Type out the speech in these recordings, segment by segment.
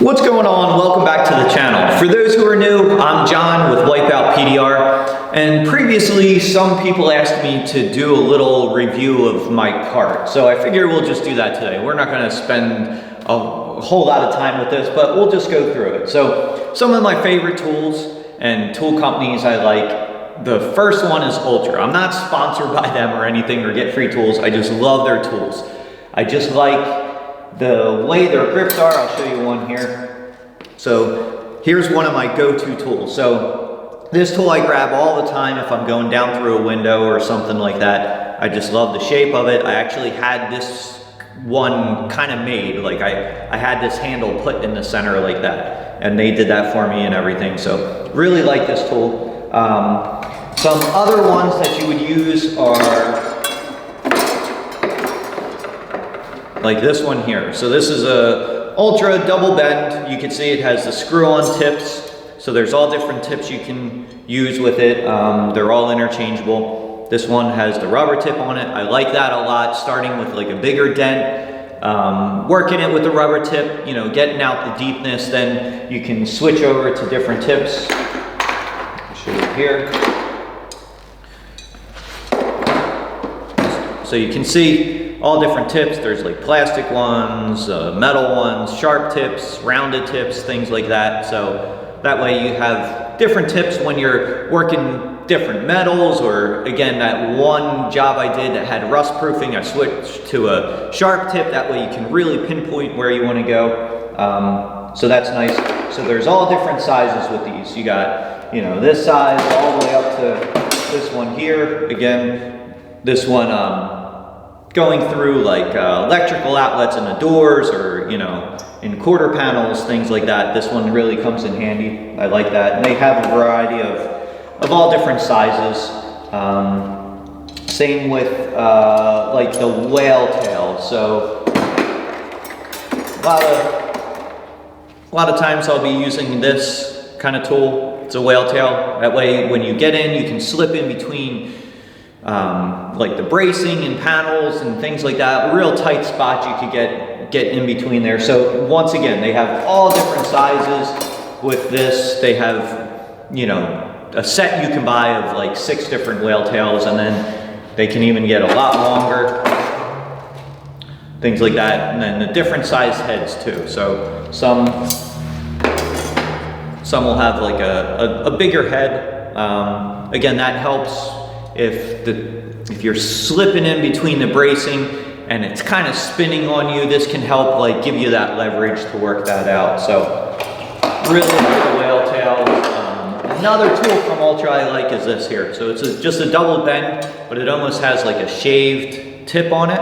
What's going on? Welcome back to the channel. For those who are new, I'm John with Wipeout P.D.R. And previously, some people asked me to do a little review of my cart. So I figure we'll just do that today. We're not going to spend a whole lot of time with this, but we'll just go through it. So some of my favorite tools and tool companies I like. The first one is Ultra. I'm not sponsored by them or anything or get free tools. I just love their tools. I just like the way their grips are. I'll show you one here. So here's one of my go-to tools. So this tool I grab all the time if I'm going down through a window or something like that. I just love the shape of it. I actually had this one kind of made, like I had this handle put in the center like that, and they did that for me and everything. So really like this tool. Some other ones that you would use are like this one here. So this is a Ultra double bend. You can see it has the screw-on tips. So there's all different tips you can use with it. They're all interchangeable. This one has the rubber tip on it. I like that a lot, starting with like a bigger dent, working it with the rubber tip, you know, getting out the deepness. Then you can switch over to different tips. I'll show you here. So you can see all different tips. There's like plastic ones, metal ones, sharp tips, rounded tips, things like that. So that way you have different tips when you're working different metals, or again, that one job I did that had rust proofing, I switched to a sharp tip. That way you can really pinpoint where you want to go. So that's nice. So there's all different sizes with these. You got, you know, this size all the way up to this one here. Again, this one, going through like electrical outlets in the doors, or, you know, in quarter panels, things like that. This one really comes in handy. I like that. And they have a variety of all different sizes. Same with like the whale tail. So a lot of times I'll be using this kind of tool. It's a whale tail. That way when you get in, you can slip in between like the bracing and panels and things like that. A real tight spot you could get in between there. So once again, they have all different sizes with this. They have, you know, a set you can buy of like 6 different whale tails, and then they can even get a lot longer, things like that. And then the different size heads too. So some will have like a bigger head. Again, that helps if you're slipping in between the bracing and it's kind of spinning on you. This can help like give you that leverage to work that out. So really like the whale tail. Another tool from Ultra I like is this here. So it's just a double bend, but it almost has like a shaved tip on it.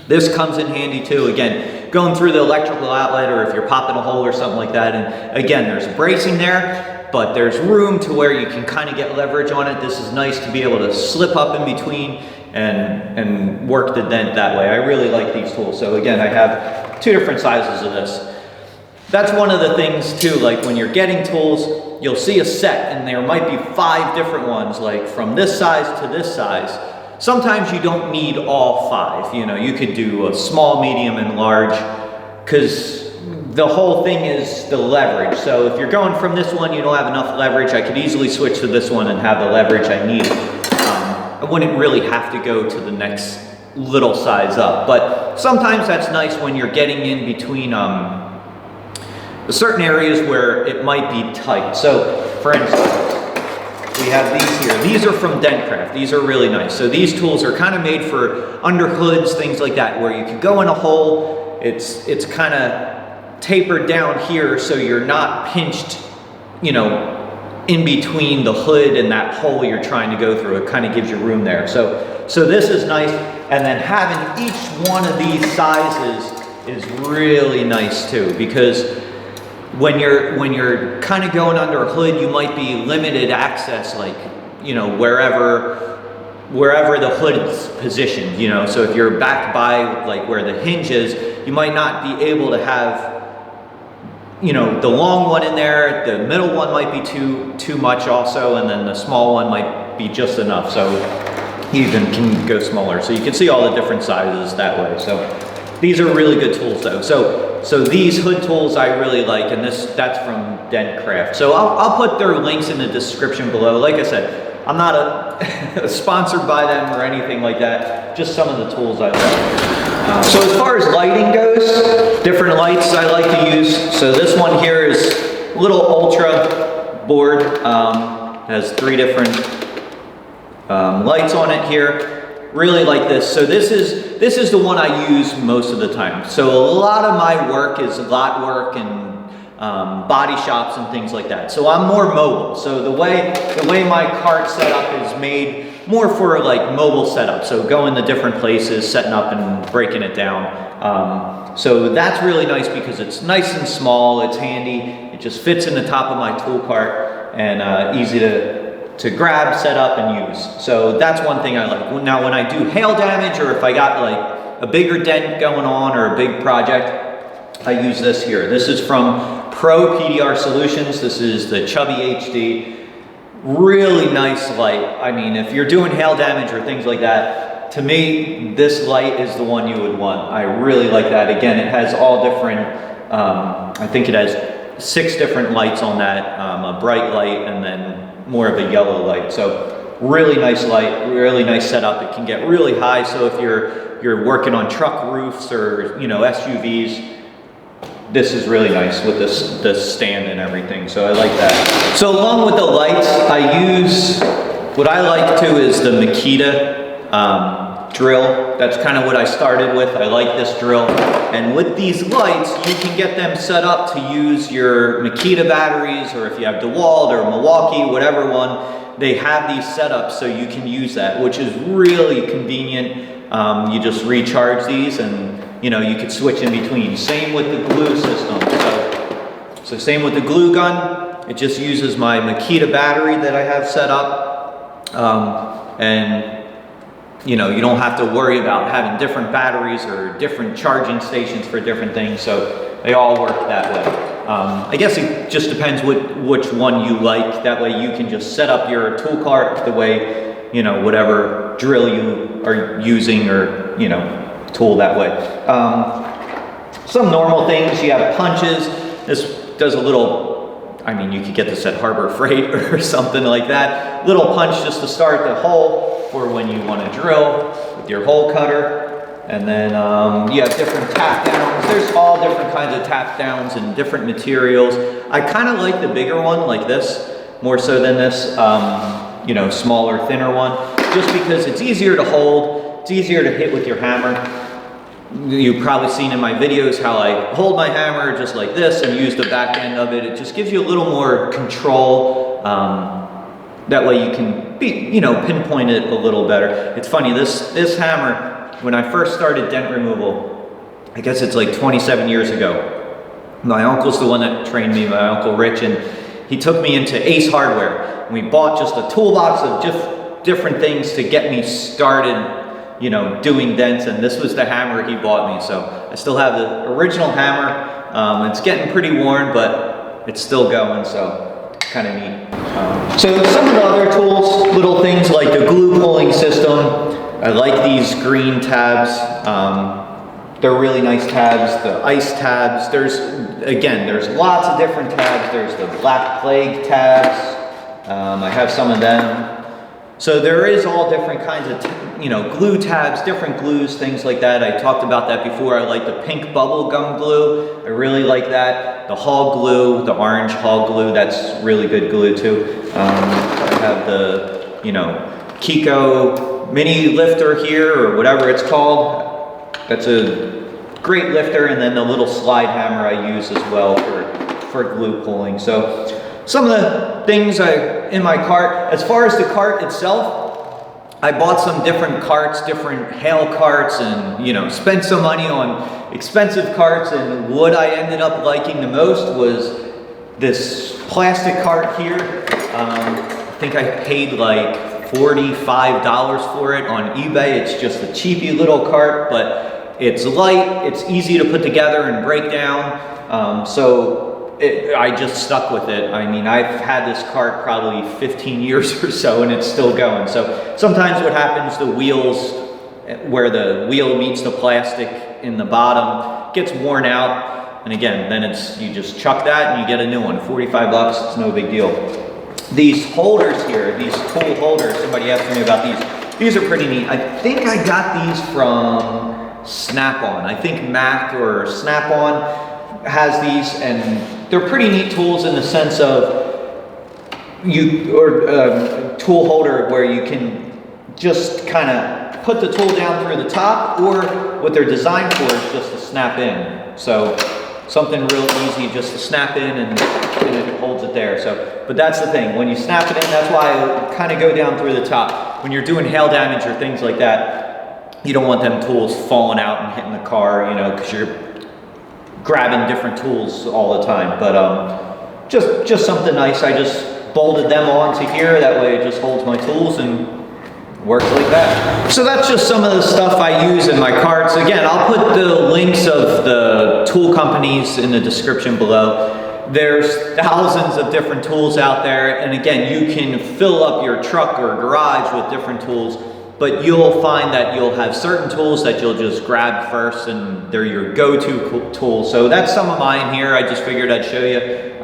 This comes in handy too. Again, going through the electrical outlet, or if you're popping a hole or something like that. And again, there's bracing there, but there's room to where you can kind of get leverage on it. This is nice to be able to slip up in between and work the dent that way. I really like these tools. So again, I have 2 different sizes of this. That's one of the things too, like when you're getting tools, you'll see a set and there might be 5 different ones, like from this size to this size. Sometimes you don't need all 5, you know, you could do a small, medium, and large, because the whole thing is the leverage. So if you're going from this one, you don't have enough leverage, I could easily switch to this one and have the leverage I need. I wouldn't really have to go to the next little size up, but sometimes that's nice when you're getting in between certain areas where it might be tight. So for instance, we have these here. These are from Dentcraft. These are really nice. So these tools are kind of made for under hoods, things like that, where you can go in a hole. It's kind of tapered down here, so you're not pinched, you know, in between the hood and that hole you're trying to go through. It kind of gives you room there. So this is nice. And then having each one of these sizes is really nice too, because when you're kind of going under a hood, you might be limited access, like, you know, wherever the hood's positioned, you know. So if you're back by like where the hinge is, you might not be able to have, you know, the long one in there. The middle one might be too much also, and then the small one might be just enough. So you even can go smaller. So you can see all the different sizes that way. So These are really good tools though. So these hood tools I really like, and that's from Dentcraft. So I'll put their links in the description below. Like I said, I'm not sponsored by them or anything like that, just some of the tools I like. So as far as lighting goes, different lights I like to use. So this one here is a little ultra board, has 3 different lights on it here. Really like this. So this is the one I use most of the time. So a lot of my work is lot work and body shops and things like that. So I'm more mobile. So the way my cart setup is made more for like mobile setup. So going to different places, setting up and breaking it down. So that's really nice because it's nice and small. It's handy. It just fits in the top of my tool cart and easy to grab, set up, and use. So that's one thing I like. Now when I do hail damage or if I got like a bigger dent going on or a big project, I use this here. This is from Pro P.D.R. Solutions. This is the Chubby HD. Really nice light. I mean, if you're doing hail damage or things like that, to me, this light is the one you would want. I really like that. Again, it has all different, I think it has 6 different lights on that, a bright light and then more of a yellow light. So really nice light, really nice setup. It can get really high. So if you're working on truck roofs or, you know, SUVs, this is really nice with this stand and everything. So I like that. So along with the lights, I use, what I like to is the Makita drill. That's kind of what I started with. I like this drill. And with these lights, you can get them set up to use your Makita batteries, or if you have DeWalt or Milwaukee, whatever one, they have these set up so you can use that, which is really convenient. You just recharge these and you know, you could switch in between. Same with the glue system. So same with the glue gun. It just uses my Makita battery that I have set up. And you know, you don't have to worry about having different batteries or different charging stations for different things. So they all work that way. I guess it just depends which one you like. That way you can just set up your tool cart the way, you know, whatever drill you are using or, you know, tool that way. Some normal things, you have punches. This does a little, I mean, you could get this at Harbor Freight or something like that. Little punch just to start the hole for when you want to drill with your hole cutter. And then you have different tap downs. There's all different kinds of tap downs and different materials. I kind of like the bigger one like this, more so than this, you know, smaller, thinner one, just because it's easier to hold, it's easier to hit with your hammer. You've probably seen in my videos how I hold my hammer just like this and use the back end of it. It just gives you a little more control. That way you can you know, pinpoint it a little better. It's funny, this hammer, when I first started dent removal, I guess it's like 27 years ago. My uncle's the one that trained me, my Uncle Rich, and he took me into Ace Hardware. And we bought just a toolbox of just different things to get me started, you know, doing dents, and this was the hammer he bought me. So I still have the original hammer. It's getting pretty worn, but it's still going, so kind of neat. So some of the other tools, little things like the glue pulling system. I like these green tabs. They're really nice tabs. The ice tabs. There's lots of different tabs. There's the Black Plague tabs. I have some of them. So there is all different kinds of, you know, glue tabs, different glues, things like that. I talked about that before. I like the pink bubble gum glue. I really like that. The Hall glue, the orange Hall glue, that's really good glue too. I have the, you know, Kiko mini lifter here, or whatever it's called. That's a great lifter. And then the little slide hammer I use as well for glue pulling. So some of the things in my cart, as far as the cart itself, I bought some different carts, different hail carts, and, you know, spent some money on expensive carts, and what I ended up liking the most was this plastic cart here. I think I paid like $45 for it on eBay. It's just a cheapy little cart, but it's light, it's easy to put together and break down. I just stuck with it. I mean, I've had this cart probably 15 years or so, and it's still going. So sometimes what happens, the wheels, where the wheel meets the plastic, in the bottom, gets worn out, and again, then you just chuck that and you get a new one. 45 bucks, it's no big deal. These holders here, these tool holders, somebody asked me about these. These are pretty neat. I think I got these from Snap-on. I think Mac or Snap-on has these, and they're pretty neat tools in the sense of tool holder where you can just kind of put the tool down through the top, or what they're designed for is just to snap in. So something real easy just to snap in and it holds it there. So, but that's the thing, when you snap it in, that's why I kind of go down through the top. When you're doing hail damage or things like that, you don't want them tools falling out and hitting the car, you know, because you're grabbing different tools all the time. But just something nice. I just bolted them onto here, that way it just holds my tools and works like that. So that's just some of the stuff I use in my carts. Again, I'll put the links of the tool companies in the description below. There's thousands of different tools out there, and again, you can fill up your truck or garage with different tools, but you'll find that you'll have certain tools that you'll just grab first and they're your go-to tools. So that's some of mine here. I just figured I'd show you.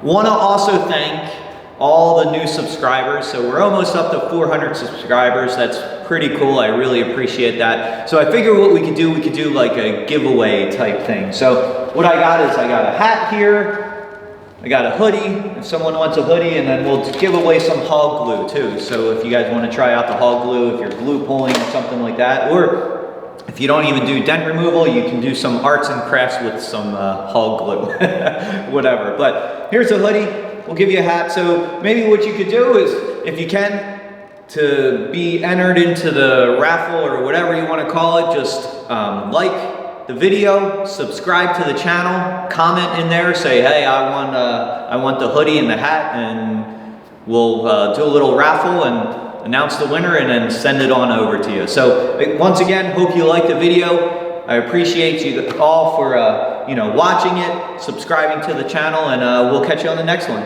Want to also thank all the new subscribers. So we're almost up to 400 subscribers. That's pretty cool. I really appreciate that. So I figured what we could do like a giveaway type thing. So what I got is I got a hat here, I got a hoodie, if someone wants a hoodie, and then we'll give away some hog glue too. So if you guys want to try out the hog glue, if you're glue pulling or something like that, or if you don't even do dent removal, you can do some arts and crafts with some hog glue, whatever. But here's a hoodie, we'll give you a hat. So maybe what you could do is, if you can, to be entered into the raffle or whatever you want to call it, just like the video, subscribe to the channel, comment in there, say, hey, I want the hoodie and the hat, and we'll do a little raffle and announce the winner and then send it on over to you. So once again, hope you liked the video. I appreciate you all for watching it, subscribing to the channel, and we'll catch you on the next one.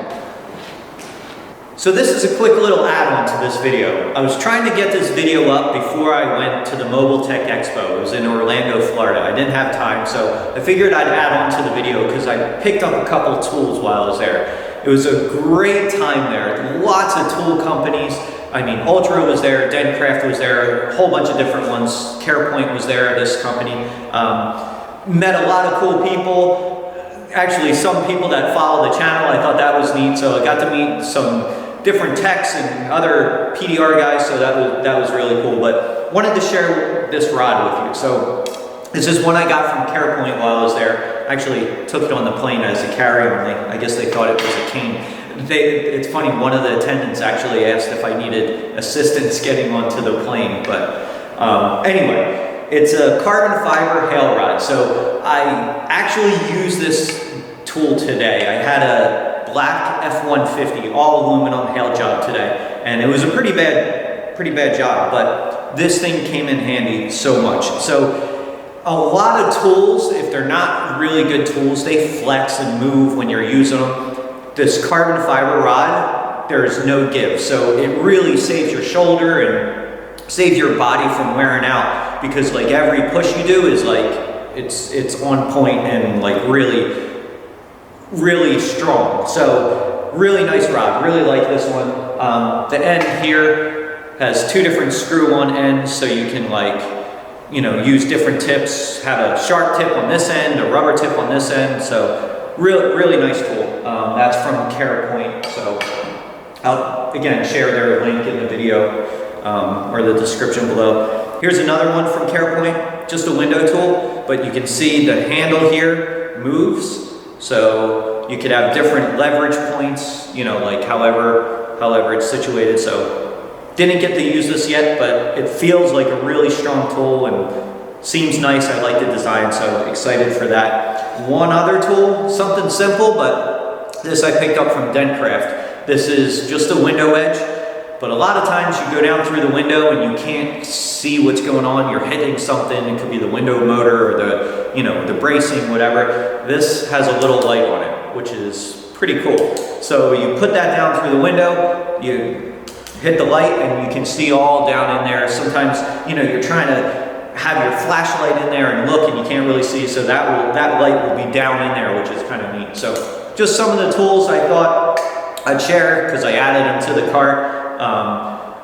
So this is a quick little add-on to this video. I was trying to get this video up before I went to the Mobile Tech Expo. It was in Orlando, Florida. I didn't have time, so I figured I'd add on to the video because I picked up a couple tools while I was there. It was a great time there. Lots of tool companies. I mean, Ultra was there, Dentcraft was there, a whole bunch of different ones. CarePoint was there, this company. Met a lot of cool people. Actually, some people that follow the channel, I thought that was neat. So I got to meet some different techs and other P.D.R. guys, so that was really cool. But wanted to share this rod with you. So this is one I got from CarePoint while I was there. Actually took it on the plane as a carry-on. I guess they thought it was a cane. It's funny, one of the attendants actually asked if I needed assistance getting onto the plane, but anyway, it's a carbon fiber hail rod. So I actually used this tool today. I had a black F-150 all aluminum hail job today, and it was a pretty bad job, but this thing came in handy so much. So a lot of tools, if they're not really good tools, they flex and move when you're using them. This carbon fiber rod, there's no give. So it really saves your shoulder and saves your body from wearing out, because like every push you do is like, it's on point and like really strong. So really nice rod, really like this one. The end here has two different screw-on ends, so you can use different tips, have a sharp tip on this end, a rubber tip on this end. So really nice tool. That's from CarePoint. So I'll again share their link in the video or the description below. Here's another one from CarePoint, just a window tool, but you can see the handle here moves. So you could have different leverage points, like however it's situated. So didn't get to use this yet, but it feels like a really strong tool and seems nice. I like the design, so excited for that. One other tool, something simple, but this I picked up from Dentcraft. This is just a window edge, but a lot of times you go down through the window and you can't see what's going on. You're hitting something. It could be the window motor or the bracing, whatever. This has a little light on it, which is pretty cool. So you put that down through the window, you hit the light, and you can see all down in there. Sometimes, you're trying to have your flashlight in there and look, and you can't really see, so that light will be down in there, which is kind of neat. So just some of the tools I thought I'd share because I added them to the cart.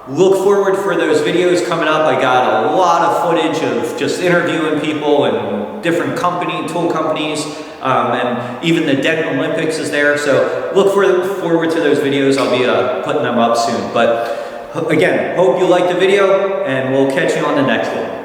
Look forward for those videos coming up. I got a lot of footage of just interviewing people and different tool companies, and even the Dent Olympics is there. So look forward to those videos. I'll be putting them up soon. But again, hope you liked the video, and we'll catch you on the next one.